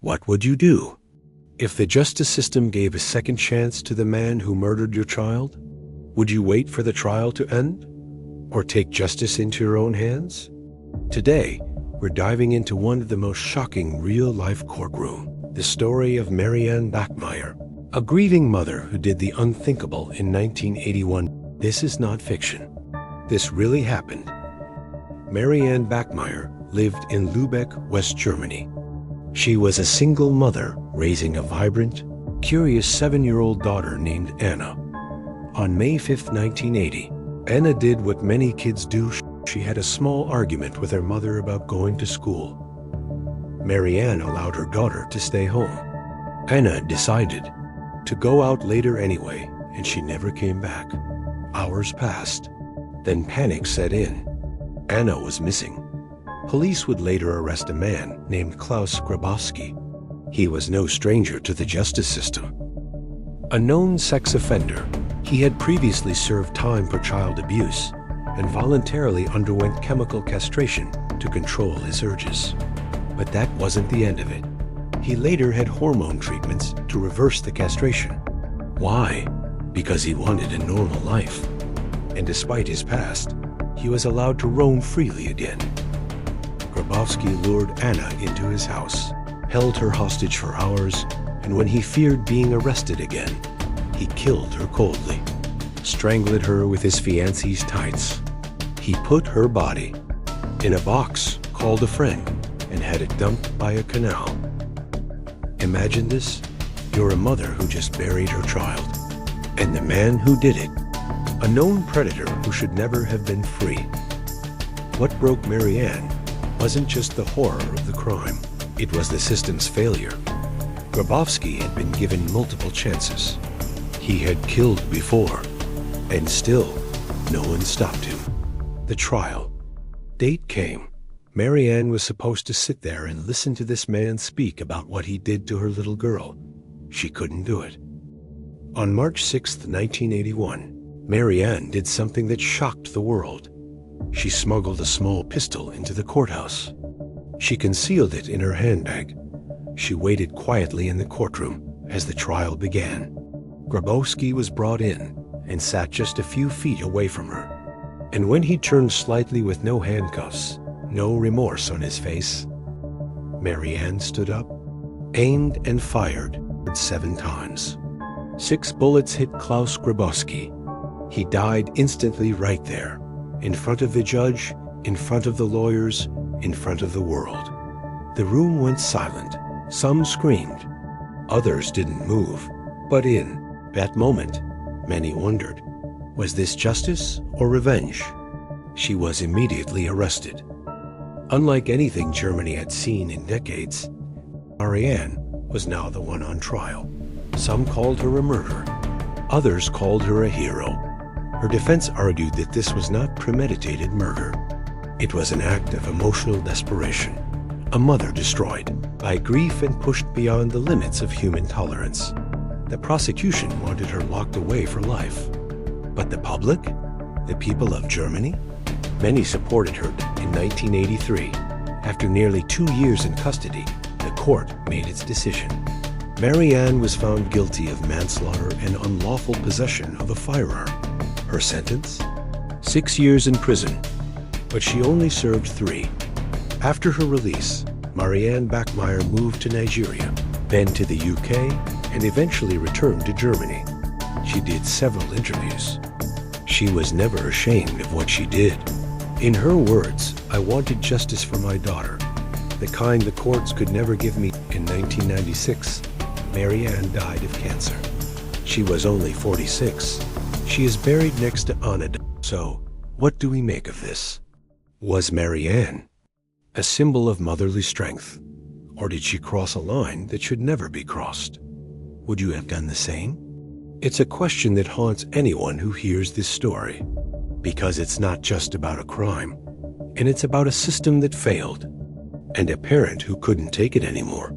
What would you do? If the justice system gave a second chance to the man who murdered your child, would you wait for the trial to end? Or take justice into your own hands? Today, we're diving into one of the most shocking real-life courtroom, the story of Marianne Bachmeier, a grieving mother who did the unthinkable in 1981. This is not fiction. This really happened. Marianne Bachmeier lived in Lübeck, West Germany. She was a single mother raising a vibrant, curious 7-year-old daughter named Anna. On May 5, 1980, Anna did what many kids do. She had a small argument with her mother about going to school. Marianne allowed her daughter to stay home. Anna decided to go out later anyway, and she never came back. Hours passed. Then panic set in. Anna was missing. Police would later arrest a man named Klaus Grabowski. He was no stranger to the justice system. A known sex offender, he had previously served time for child abuse and voluntarily underwent chemical castration to control his urges. But that wasn't the end of it. He later had hormone treatments to reverse the castration. Why? Because he wanted a normal life. And despite his past, he was allowed to roam freely again. Grabowski lured Anna into his house, held her hostage for hours, and when he feared being arrested again, he killed her coldly, strangled her with his fiancé's tights. He put her body in a box, called a friend, and had it dumped by a canal. Imagine this. You're a mother who just buried her child, and the man who did it, a known predator who should never have been free. What broke Marianne wasn't just the horror of the crime, it was the system's failure. Grabowski had been given multiple chances. He had killed before, and still, no one stopped him. The trial date came. Marianne was supposed to sit there and listen to this man speak about what he did to her little girl. She couldn't do it. On March 6, 1981, Marianne did something that shocked the world. She smuggled a small pistol into the courthouse. She concealed it in her handbag. She waited quietly in the courtroom as the trial began. Grabowski was brought in and sat just a few feet away from her. And when he turned slightly with no handcuffs, no remorse on his face, Marianne stood up, aimed and fired 7 times. 6 bullets hit Klaus Grabowski. He died instantly right there, in front of the judge, in front of the lawyers, in front of the world. The room went silent. Some screamed. Others didn't move. But in that moment, many wondered, was this justice or revenge? She was immediately arrested. Unlike anything Germany had seen in decades, Marianne was now the one on trial. Some called her a murderer. Others called her a hero. Her defense argued that this was not premeditated murder. It was an act of emotional desperation. A mother destroyed by grief and pushed beyond the limits of human tolerance. The prosecution wanted her locked away for life. But the public? The people of Germany? Many supported her. In 1983, after nearly 2 years in custody, the court made its decision. Marianne was found guilty of manslaughter and unlawful possession of a firearm. Her sentence? 6 years in prison, but she only served 3. After her release, Marianne Bachmeier moved to Nigeria, then to the UK, and eventually returned to Germany. She did several interviews. She was never ashamed of what she did. In her words, "I wanted justice for my daughter, the kind the courts could never give me." In 1996, Marianne died of cancer. She was only 46. She is buried next to Anna. So, what do we make of this? Was Marianne a symbol of motherly strength? Or did she cross a line that should never be crossed? Would you have done the same? It's a question that haunts anyone who hears this story, because it's not just about a crime, and it's about a system that failed, and a parent who couldn't take it anymore.